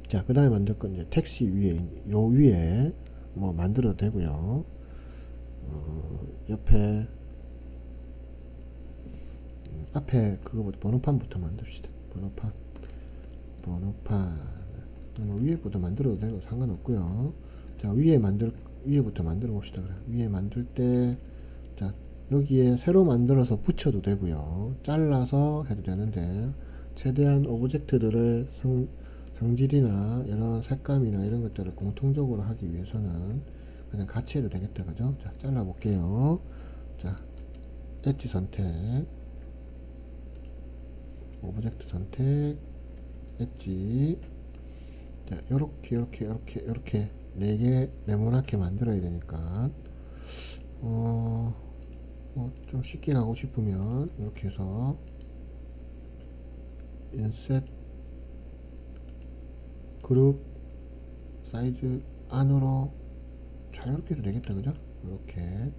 자, 그 다음에 만들 건 이제 택시 위에, 요 위에 뭐 만들어도 되고요. 옆에, 앞에 그거부터 번호판부터 만듭시다. 번호판. 뭐 위에부터 만들어도 되고 상관없고요. 자, 위에부터 만들어 봅시다. 그래. 위에 만들 때, 자, 여기에 새로 만들어서 붙여도 되고요. 잘라서 해도 되는데, 최대한 오브젝트들의 성질이나 이런 색감이나 이런 것들을 공통적으로 하기 위해서는 그냥 같이 해도 되겠다. 그죠? 자, 잘라 볼게요. 자, 엣지 선택, 오브젝트 선택, 엣지. 자, 요렇게 4개 네모나게 만들어야 되니까, 좀 쉽게 가고 싶으면, 이렇게 해서, 인셋, 그룹, 사이즈 안으로, 자유롭게 해도 되겠다. 그죠? 이렇게.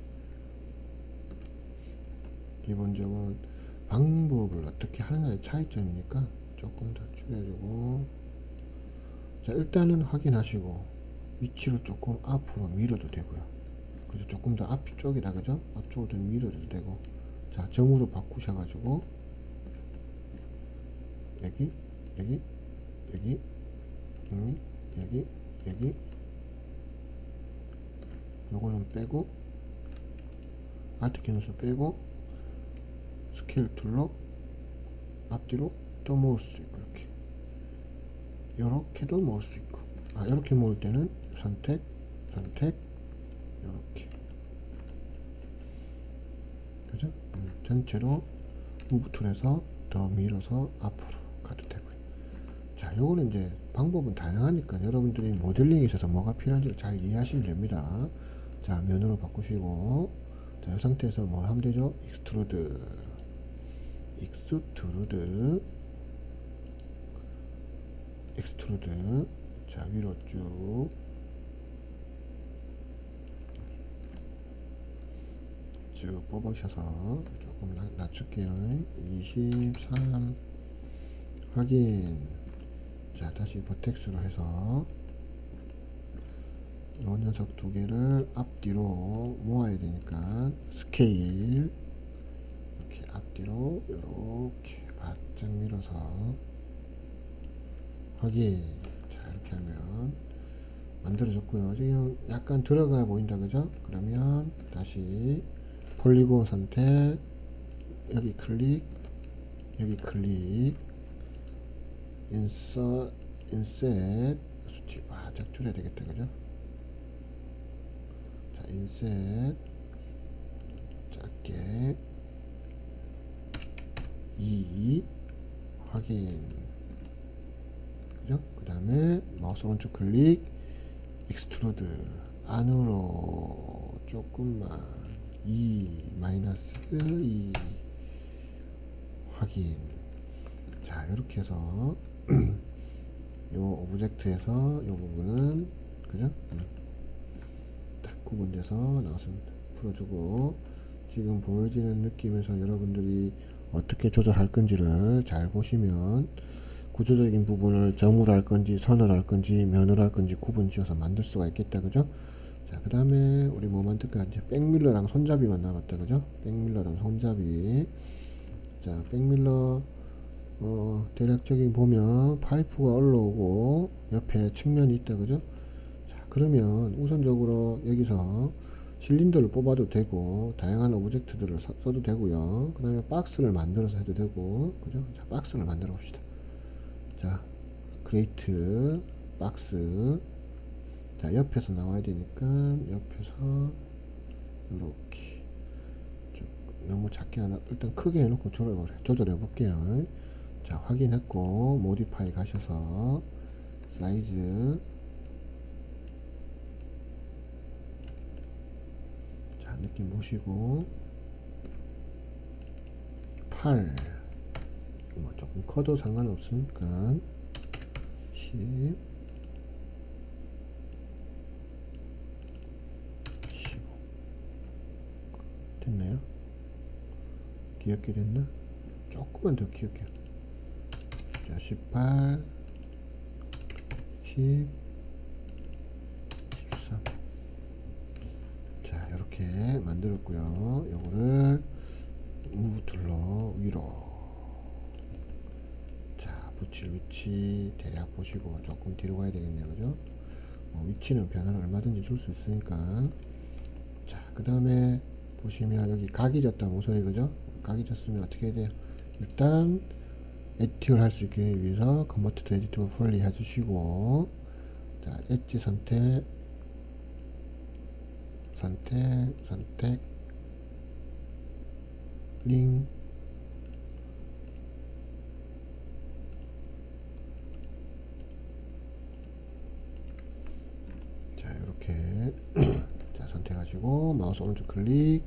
기본적인 방법을 어떻게 하느냐의 차이점이니까, 조금 더 줄여주고, 자, 일단은 확인하시고, 위치를 조금 앞으로 밀어도 되고요. 그래서 조금 더 앞쪽이다. 그죠? 앞쪽으로 더 밀어도 되고. 자, 점으로 바꾸셔가지고, 여기, 여기, 여기, 여기, 요거는 빼고, 알트 키 눌러서 빼고, 스케일 툴로 앞뒤로 또 모을 수도 있고, 이렇게도 모을 수 있고, 이렇게 모을 때는 선택, 이렇게. 그죠? 전체로 무브 툴에서 더 밀어서 앞으로 가도 되고요. 자, 요거는 이제 방법은 다양하니까 여러분들이 모델링에 있어서 뭐가 필요한지를 잘 이해하시면 됩니다. 자, 면으로 바꾸시고, 자, 이 상태에서 뭐 하면 되죠? 익스트루드. 자, 위로 쭉 뽑으셔서 조금 낮출게요. 23 확인. 자, 다시 버텍스로 해서 요 녀석 2개를 앞뒤로 모아야 되니까 스케일 이렇게 앞뒤로 이렇게 바짝 밀어서 확인. 자, 이렇게 하면 만들어졌고요. 지금 약간 들어가 보인다. 그죠? 그러면 다시 폴리곤 선택, 여기 클릭, 인셋 수치 바짝 줄여야 되겠다. 그죠? 자, 인셋 작게 2 확인. 그죠? 그 다음에 마우스 오른쪽 클릭, 익스트루드 안으로 조금만 2 확인. 자, 이렇게 해서 요 오브젝트에서 요 부분은 그죠? 딱 구분돼서 나왔습니다. 풀어주고, 지금 보여지는 느낌에서 여러분들이 어떻게 조절할 건지를 잘 보시면 구조적인 부분을 점으로 할 건지 선을 할 건지 면으로 할 건지 구분 지어서 만들 수가 있겠다. 그죠? 자, 그 다음에 우리 뭐 만들까? 이제 백밀러랑 손잡이만 남았다. 그죠? 백밀러랑 손잡이. 자, 백밀러 대략적인 보면 파이프가 올라오고 옆에 측면이 있다. 그죠? 자, 그러면 우선적으로 여기서 실린더를 뽑아도 되고 다양한 오브젝트들을 써도 되고요. 그 다음에 박스를 만들어서 해도 되고. 그죠? 자, 박스를 만들어 봅시다. 자, 크레이트 박스. 자, 옆에서 나와야 되니까 옆에서 이렇게 너무 작게 하나, 일단 크게 해놓고 조절해 볼게요. 자, 확인했고 모디파이 가셔서 사이즈, 자, 느낌 보시고 8, 뭐 조금 커도 상관없으니까 10, 15 됐나요? 귀엽게 됐나? 조금만 더 귀엽게. 자, 18, 10, 13. 자, 이렇게 만들었고요. 요거를 무브 툴로 위로. 자, 붙일 위치 대략 보시고 조금 뒤로 가야 되겠네요. 그죠? 위치는 변화를 얼마든지 줄 수 있으니까. 자, 그 다음에 보시면 여기 각이 졌다 모서리, 그죠? 각이 졌으면 어떻게 해야 돼요? 일단 에디팅을 할 수 있기 위해서 컨버트 투 에디터블 폴리 해주시고, 자, 엣지 선택, 링, 자, 이렇게 자, 선택하시고 마우스 오른쪽 클릭,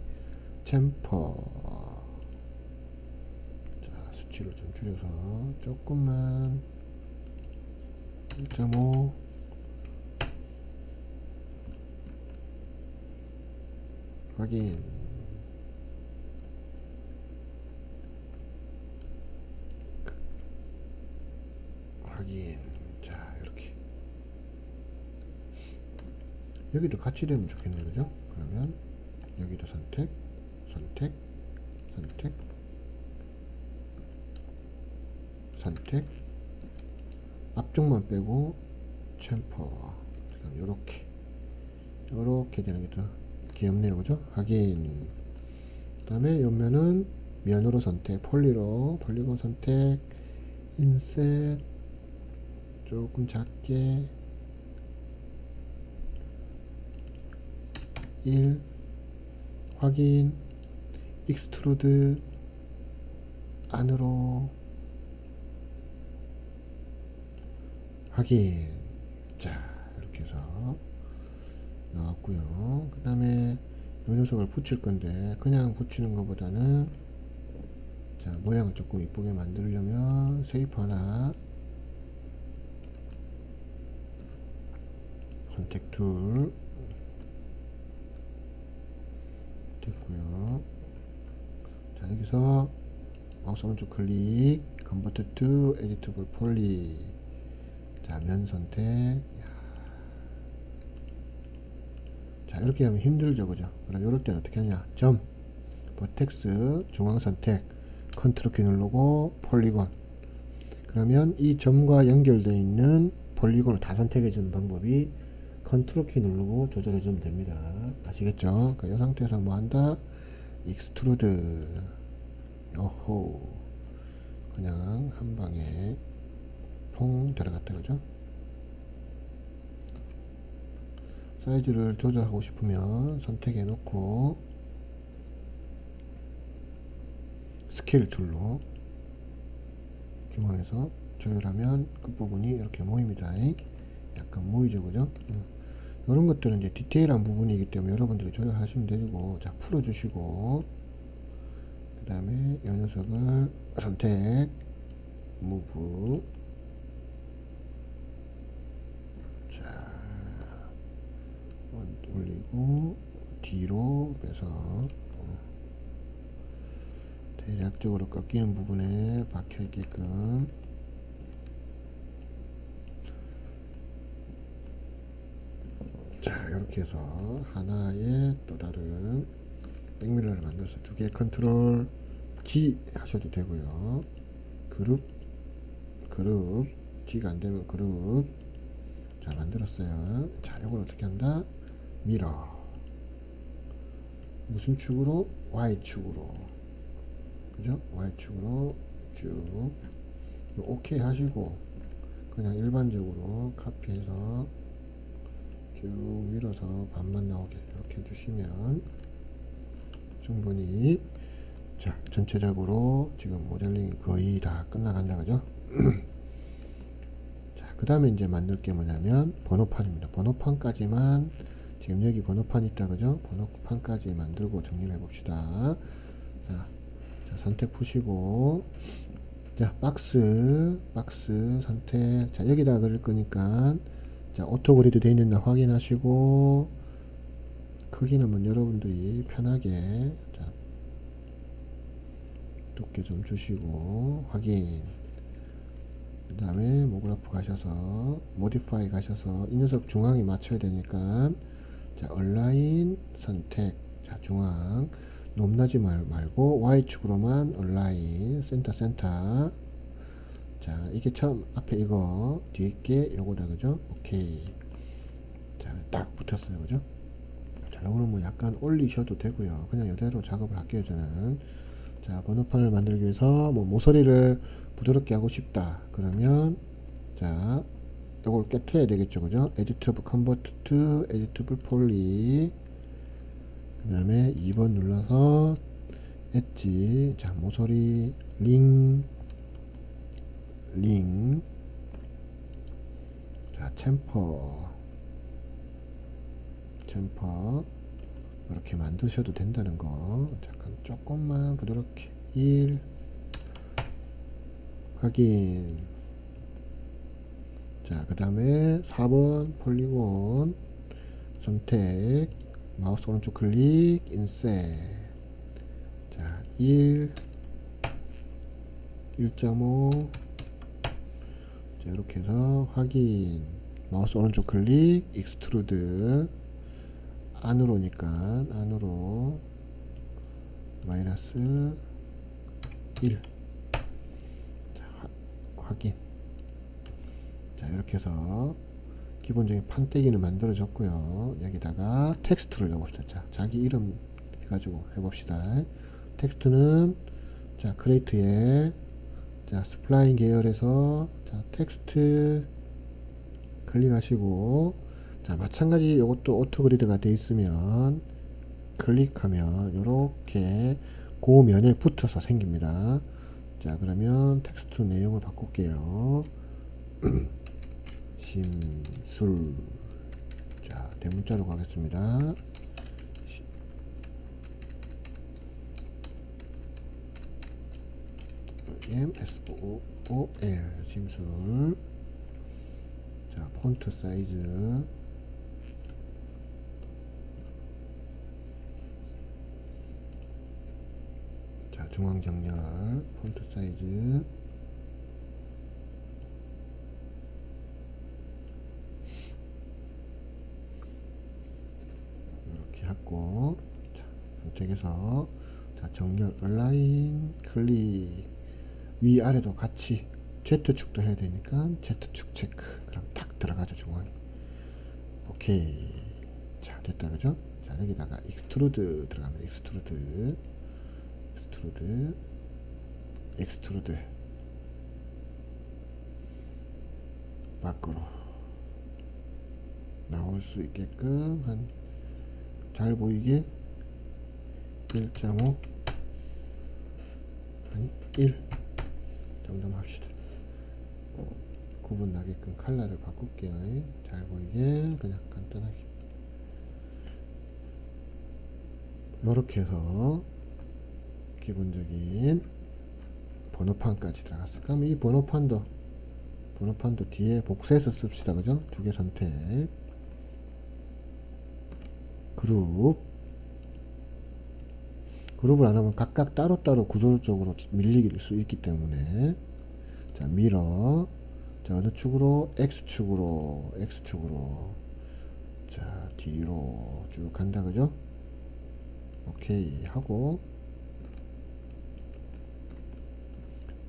챔퍼. 자, 수치를 좀 줄여서 조금만 1.5, 확인. 확인. 자, 이렇게 여기도 같이 되면 좋겠네요. 그죠? 그러면 여기도 선택, 앞쪽만 빼고 챔퍼. 요렇게 되는 게 더 귀엽네요. 그죠? 확인. 그 다음에 옆면은 면으로 선택, 폴리곤 선택, 인셋 조금 작게 1, 확인, 익스트루드 안으로, 확인. 자, 이렇게 해서 나왔고요. 그 다음에 요 녀석을 붙일 건데 그냥 붙이는 것보다는, 자, 모양을 조금 이쁘게 만들려면 쉐이프 하나, 선택 툴 됐고요. 자, 여기서 마우스 오른쪽 클릭, 컨버트 투 에디터블 폴리. 자, 면 선택. 자, 이렇게 하면 힘들죠. 그죠? 그럼 이럴 때는 어떻게 하냐? 점, 버텍스, 중앙 선택, 컨트롤 키 누르고 폴리곤. 그러면 이 점과 연결되어 있는 폴리곤을 다 선택해 주는 방법이 컨트롤 키 누르고 조절해 주면 됩니다. 아시겠죠? 그러니까 이 상태에서 뭐 한다? 익스트루드. 요호. 그냥 한 방에 퐁 들어갔다. 그죠? 사이즈를 조절하고 싶으면 선택해 놓고 스케일 툴로 중앙에서 조율하면 끝부분이 이렇게 모입니다. 약간 모이죠. 그죠? 이런 것들은 이제 디테일한 부분이기 때문에 여러분들이 조절하시면 되고, 자, 풀어주시고, 그 다음에 이 녀석을 선택, 무브. 자, 올리고 뒤로 빼서 대략적으로 꺾이는 부분에 박혀 있게끔. 자, 이렇게 해서 하나의 또 다른 백미러를 만들어서 두 개 컨트롤 G 하셔도 되고요. 그룹 G가 안되면 그룹. 자, 만들었어요. 자, 이걸 어떻게 한다? 미러. 무슨 축으로? Y축으로. 그죠? Y축으로 쭉 OK 하시고, 그냥 일반적으로 카피해서 쭉 밀어서 반만 나오게 이렇게 해주시면 충분히. 자, 전체적으로 지금 모델링이 거의 다 끝나간다. 그죠? 자, 그 다음에 이제 만들 게 뭐냐면 번호판입니다. 번호판까지만, 지금 여기 번호판 있다. 그죠? 번호판까지 만들고 정리를 해봅시다. 자, 선택 푸시고, 자, 박스 선택. 자, 여기다 그릴 거니까, 자, 오토 그리드 되어 있는지 확인하시고, 크기는 뭐 여러분들이 편하게, 자, 두께 좀 주시고, 확인. 그 다음에 모그라프 가셔서 모디파이 가셔서 이 녀석 중앙에 맞춰야 되니까 자 얼라인 선택, 자 중앙 높낮이 말고 Y축으로만 얼라인 센터. 자 이게 처음 앞에 이거 뒤에 게 요거다 그죠. 오케이. 자 딱 붙었어요 그죠. 자 요거는 뭐 약간 올리셔도 되고요, 그냥 이대로 작업을 할게요 저는. 자 번호판을 만들기 위해서 뭐 모서리를 부드럽게 하고 싶다 그러면 자 요걸 깨트려야 되겠죠 그죠. Editable Convert to Editable Poly, 그 다음에 2번 눌러서 엣지, 자 모서리 링, 자 챔퍼 이렇게 만드셔도 된다는 거. 잠깐 조금만 부드럽게 1 확인. 자 그 다음에 4번 폴리곤 선택, 마우스 오른쪽 클릭, 인셋. 자 1.5. 자 이렇게 해서 확인, 마우스 오른쪽 클릭, 익스트루드. 안으로니까 안으로 마이너스 1. 자 확인. 자 이렇게 해서 기본적인 판때기는 만들어졌고요. 여기다가 텍스트를 넣어봅시다. 자 자기 이름 해가지고 해봅시다. 텍스트는 자 크레이트에 자 스플라인 계열에서 자 텍스트 클릭하시고, 자 마찬가지 이것도 오토그리드가 되어 있으면 클릭하면 이렇게 고면에 붙어서 생깁니다. 자 그러면 텍스트 내용을 바꿀게요. 심술. 자 대문자로 가겠습니다. MSOOL 심술. 자 폰트 사이즈 자 중앙 정렬 폰트 사이즈 이렇게 하고, 자 선택해서 자 정렬 얼라인 클릭, 위아래도 같이 Z축도 해야 되니까 Z축 체크. 그럼 딱 들어가죠 중앙에. 오케이. 자 됐다 그죠. 자 여기다가 익스트루드 들어가면 익스트루드 밖으로 나올 수 있게끔 한 잘 보이게 1.5 아니 1 정도만 합시다. 구분 나게끔 컬러를 바꿀게요. 잘 보이게 그냥 간단하게 요렇게 해서 기본적인 번호판까지 들어갔어. 그럼 이 번호판도 뒤에 복사해서 씁시다 그죠. 두 개 선택, 그룹을 안 하면 각각 따로따로 구조적으로 밀릴 수 있기 때문에 자 밀어, 자 어느 축으로 X축으로 자 뒤로 쭉 간다 그죠. 오케이 하고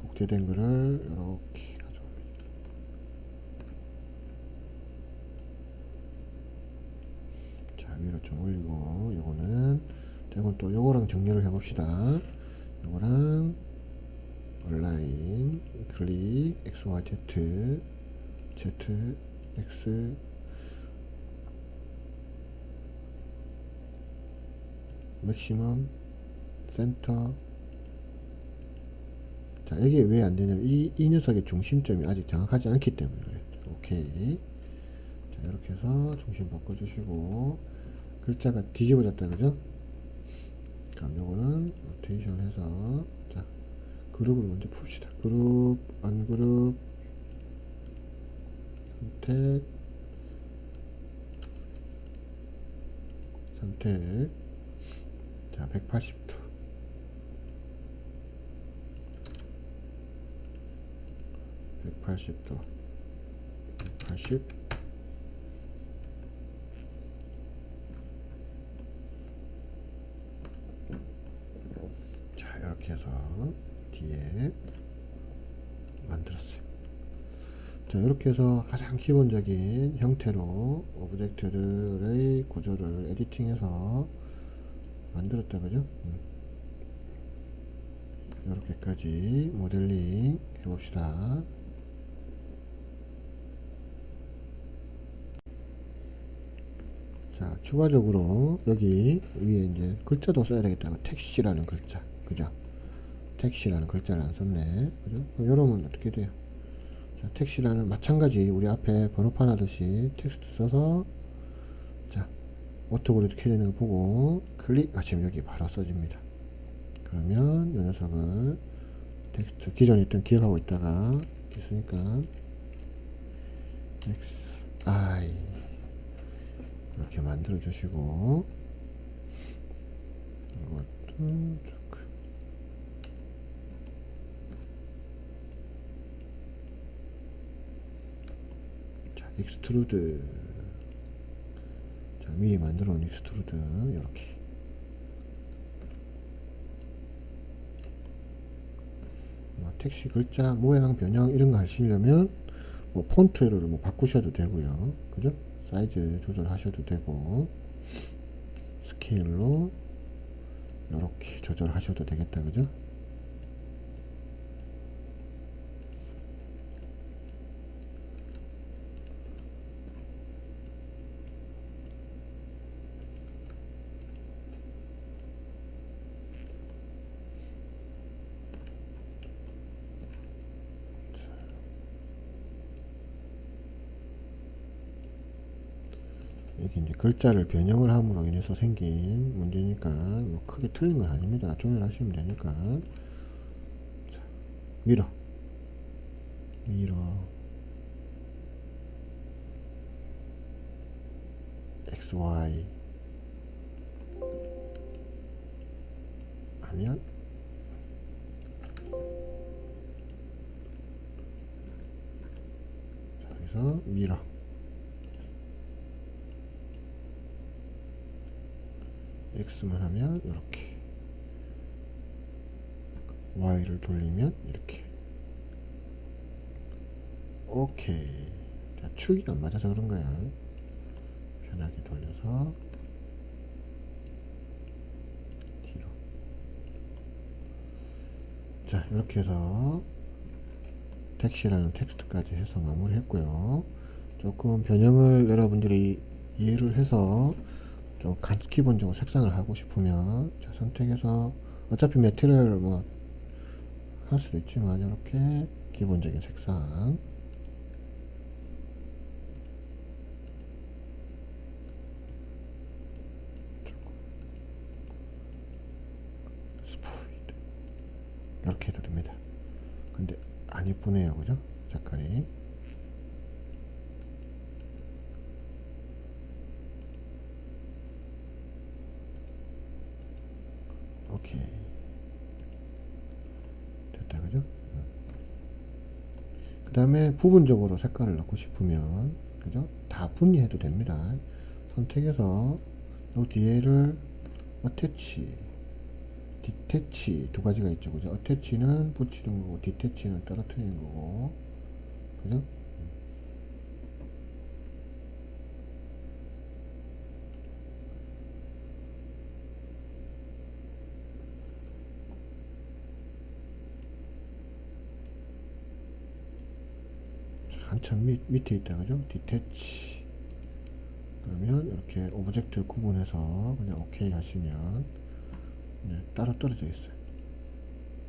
복제된 거를 이렇게 가져옵니다. 자 위로 좀 올리고, 이건 또 요거랑 정렬을 해봅시다. 요거랑 온라인 클릭 XYZ ZX 맥시멈 센터. 자 이게 왜 안되냐면 이 녀석의 중심점이 아직 정확하지 않기 때문에 그래요. 오케이. 자 이렇게 해서 중심 바꿔주시고, 글자가 뒤집어졌다 그죠. 그럼 요거는 로테이션 해서 자 그룹을 먼저 풉시다. 그룹 안그룹 선택 자 180도 180도 180. 자, 이렇게 해서 뒤에 만들었어요. 자, 이렇게 해서 가장 기본적인 형태로 오브젝트들의 구조를 에디팅해서 만들었다, 그죠? 이렇게까지 모델링 해봅시다. 자, 추가적으로 여기 위에 이제 글자도 써야 되겠다. 택시라는 글자, 그죠? 택시라는 글자를 안 썼네, 그죠? 그럼 이러면 어떻게 돼요? 자, 택시라는 마찬가지 우리 앞에 번호판 하듯이 텍스트 써서 자, 오토그리드 켜지는 거 보고 클릭하시면 여기 바로 써집니다. 그러면 이 녀석을 텍스트 기존에 있던 기억하고 있다가 있으니까 XI 이렇게 만들어 주시고 이것도 자, 익스트루드. 자, 미리 만들어 놓은 익스트루드 이렇게 택시 글자 모양 변형 이런 거 하시려면 뭐 폰트를 뭐 바꾸셔도 되고요, 그죠? 사이즈 조절하셔도 되고 스케일로 이렇게 조절하셔도 되겠다, 그죠? 이렇게 이제 글자를 변형을 함으로 인해서 생긴 문제니까 뭐 크게 틀린 건 아닙니다. 조절하시면 되니까. 자, 밀어 XY 하면 자, 여기서 밀어 X만 하면 이렇게, Y를 돌리면 이렇게. 오케이. 자, 축이 안 맞아서 그런 거야. 편하게 돌려서 뒤로. 자, 이렇게 해서 택시라는 텍스트까지 해서 마무리했고요. 조금 변형을 여러분들이 이해를 해서 좀 기본적으로 색상을 하고 싶으면 자, 선택해서 어차피 매트리얼을 뭐 할 수도 있지만 이렇게 기본적인 색상 스포이드 이렇게 해도 됩니다. 근데 안 이쁘네요, 그죠? 색깔이. 오케이, 됐다, 그죠? 그 다음에 부분적으로 색깔을 넣고 싶으면, 그죠? 다 분리해도 됩니다. 선택해서 요 뒤에를 어태치, 디태치 두 가지가 있죠, 그죠? 어태치는 붙이는 거고 디태치는 떨어뜨리는 거고, 그죠? 한참 밑에 있다, 그죠? 디태치. 그러면 이렇게 오브젝트를 구분해서 그냥 오케이 하시면 따로 떨어져 있어요.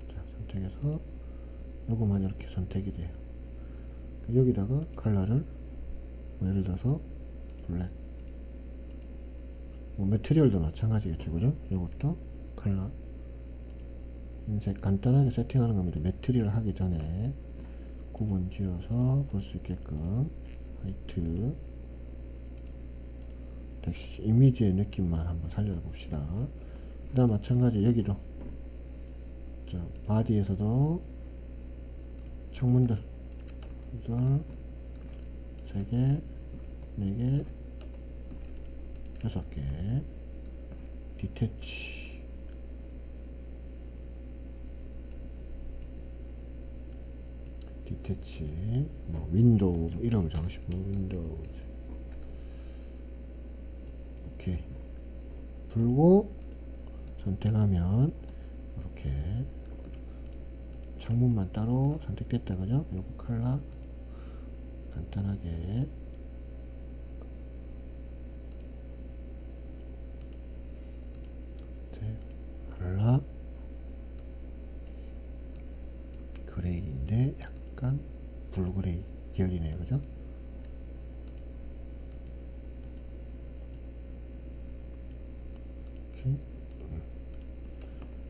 자, 선택해서 요거만 이렇게 선택이 돼요. 여기다가 컬러를 뭐 예를 들어서 블랙, 뭐 매트리얼도 마찬가지겠죠, 그죠? 이것도 컬러 흰색 간단하게 세팅하는 겁니다. 매트리얼 하기 전에 구분 지어서 볼 수 있게끔 화이트 텍스트 이미지의 느낌만 한번 살려봅시다. 그 다음 마찬가지 여기도 자, 바디에서도 창문들 둘, 세 개, 네 개, 여섯 개. 디태치. 디태치. 뭐 윈도우 이름을 정하시고 윈도우즈. 오케이. 불고 선택하면 이렇게 창문만 따로 선택됐다 그죠? 요거 컬러 간단하게 컬러 그레이인데 약간 블루그레이 계열이네요 그죠? 이렇게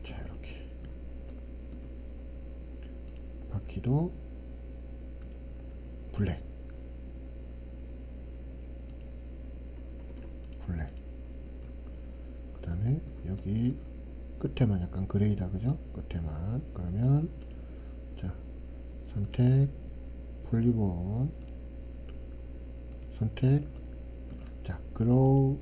자 이렇게 바퀴도 블랙 그 다음에 여기 끝에만 약간 그레이다 그죠? 끝에만 그러면 자 선택 폴리곤 선택 자 그로우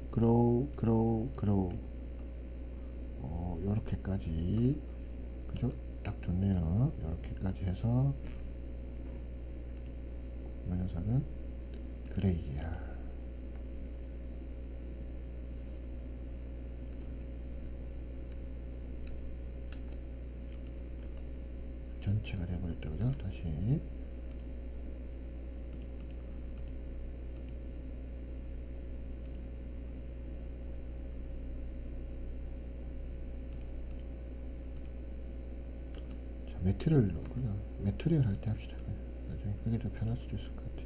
요렇게까지 그죠? 딱 좋네요. 요렇게까지 해서 이 녀석은 그레이야. 전체가 돼버렸다 그죠? 다시 자 매트리얼로 그냥 매트리얼 할 때 합시다. 나중에 그게 더 편할 수도 있을 것 같아.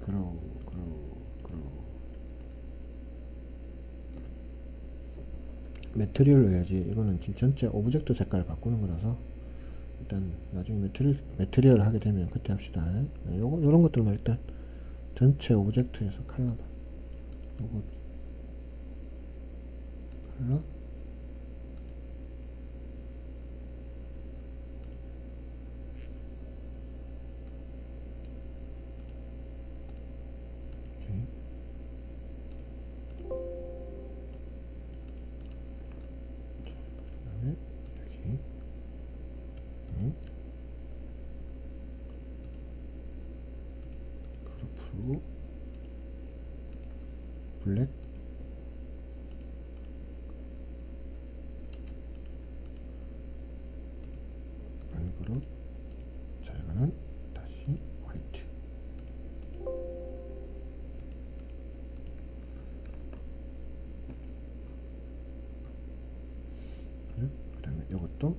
그로우 매트리얼로 해야지. 이거는 지금 전체 오브젝트 색깔을 바꾸는 거라서 일단 나중에 매트리얼 하게 되면 그때 합시다. 요런 것들만 일단 전체 오브젝트에서 컬러만 요거 컬러 오케이. 그다음에 여기 그루프 블랙 안그룹 자 이거는 다시 화이트 그 다음에 요것도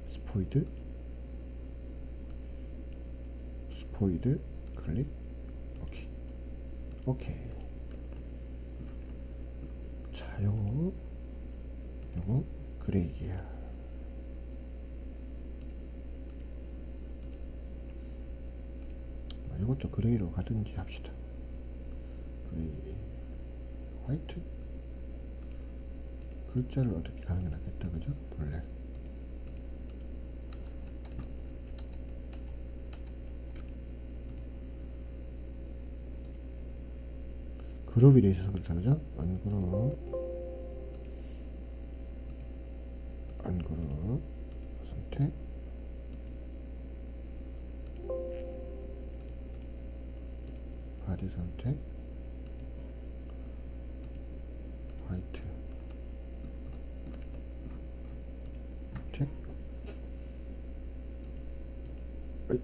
스포이드 클릭 오케이 자 요거 그레이야. 이것도 그레이로 가든지 합시다. 그레이 화이트 글자를 어떻게 가는 게 낫겠다 그죠? 블랙 그룹이 돼 있어서 그렇다 그죠? 안그룹 선택 바디 선택 화이트 선택 어이.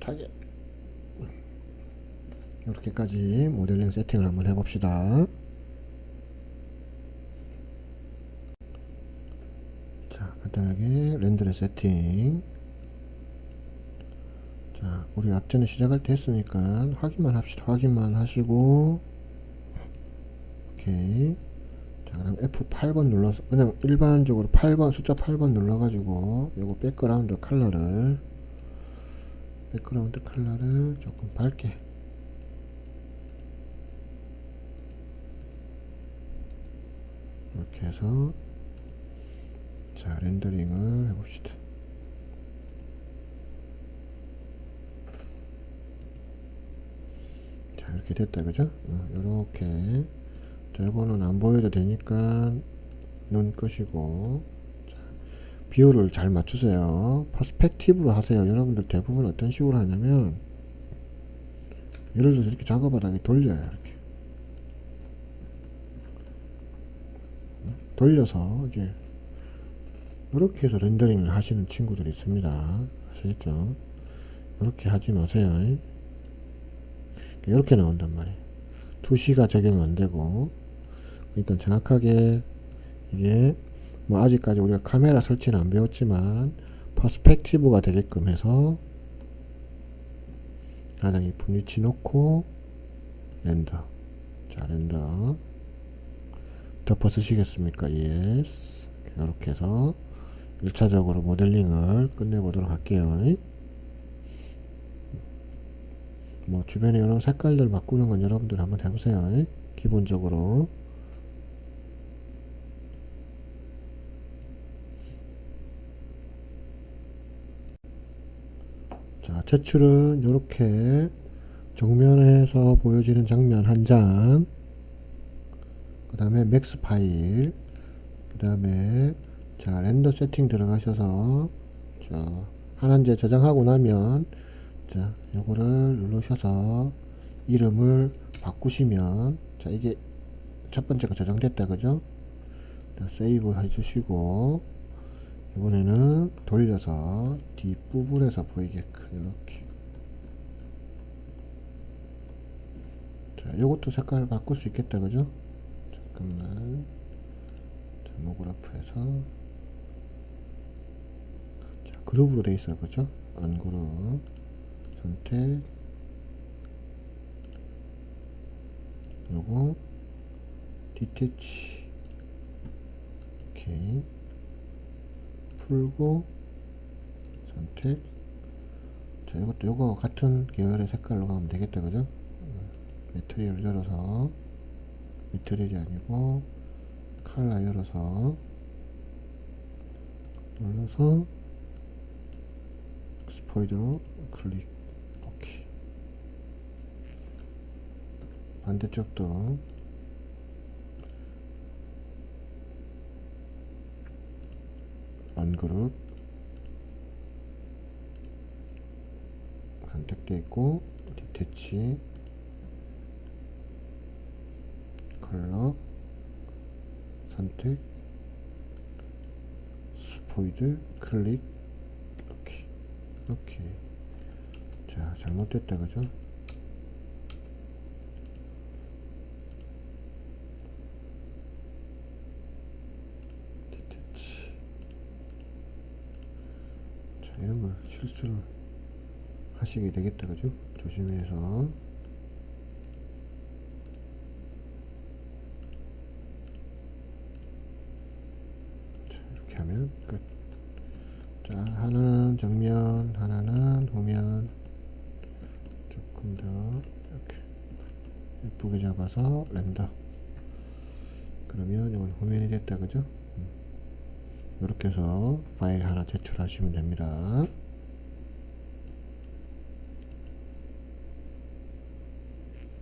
깨끗하게 이렇게까지 모델링 세팅을 한번 해봅시다. 자, 간단하게 렌더링 세팅. 자, 우리 앞전에 시작할 때 했으니까 확인만 합시다. 확인만 하시고, 오케이. 자, 그럼 F8번 눌러서 그냥 일반적으로 8번 숫자 8번 눌러가지고 요거 백그라운드 컬러를 조금 밝게 이렇게 해서 자 렌더링을 해봅시다. 자 이렇게 됐다 그죠? 요렇게 자 이거는 안 보여도 되니까 눈 끄시고 자, 비율을 잘 맞추세요. 퍼스펙티브로 하세요. 여러분들 대부분 어떤 식으로 하냐면 예를 들어서 이렇게 작업하다가 돌려요. 이렇게 돌려서 이제 이렇게 해서 렌더링을 하시는 친구들이 있습니다. 아시겠죠? 이렇게 하지 마세요. 이렇게 나온단 말이에요. 2C가 적용 안 되고, 그러니까 정확하게 이게 뭐 아직까지 우리가 카메라 설치는 안 배웠지만 퍼스펙티브가 되게끔 해서 가장 이쁜 위치 놓고 렌더. 자 렌더 덮어 쓰시겠습니까? yes. 이렇게 해서 1차적으로 모델링을 끝내보도록 할게요. 뭐 주변에 이런 색깔들 바꾸는 건 여러분들 한번 해보세요. 기본적으로 자 제출은 이렇게 정면에서 보여지는 장면 한 장, 그 다음에 맥스 파일, 그 다음에 자 렌더 세팅 들어가셔서 저 하나인제 저장하고 나면 자 요거를 누르셔서 이름을 바꾸시면 자 이게 첫 번째가 저장됐다 그죠? 자, 세이브 해주시고 이번에는 돌려서 뒷부분에서 보이게끔 이렇게 자 요것도 색깔 바꿀 수 있겠다 그죠? 잠깐만 자 모그래프에서 자 그룹으로 돼 있어요 그죠? 언그룹 선택 요거 디태치 오케이 풀고 선택 자 이것도 요거 같은 계열의 색깔로 가면 되겠다 그죠? 매트리얼 열어서 매트리얼이 아니고 컬러 열어서 눌러서 스포이드로 클릭 오케이 반대쪽도 언그룹 선택되어 있고 디태치 컬러 선택 스포이드 클릭 오케이 오케이 자 잘못됐다 그죠? 디태치 자 이런 걸 실수를 하시게 되겠다 그죠? 조심해서 자 이렇게 하면 끝. 자 하나는 정면 하나는 후면 조금 더 이렇게 예쁘게 잡아서 렌더 그러면 이건 후면이 됐다 그죠? 이렇게 해서 파일 하나 제출하시면 됩니다.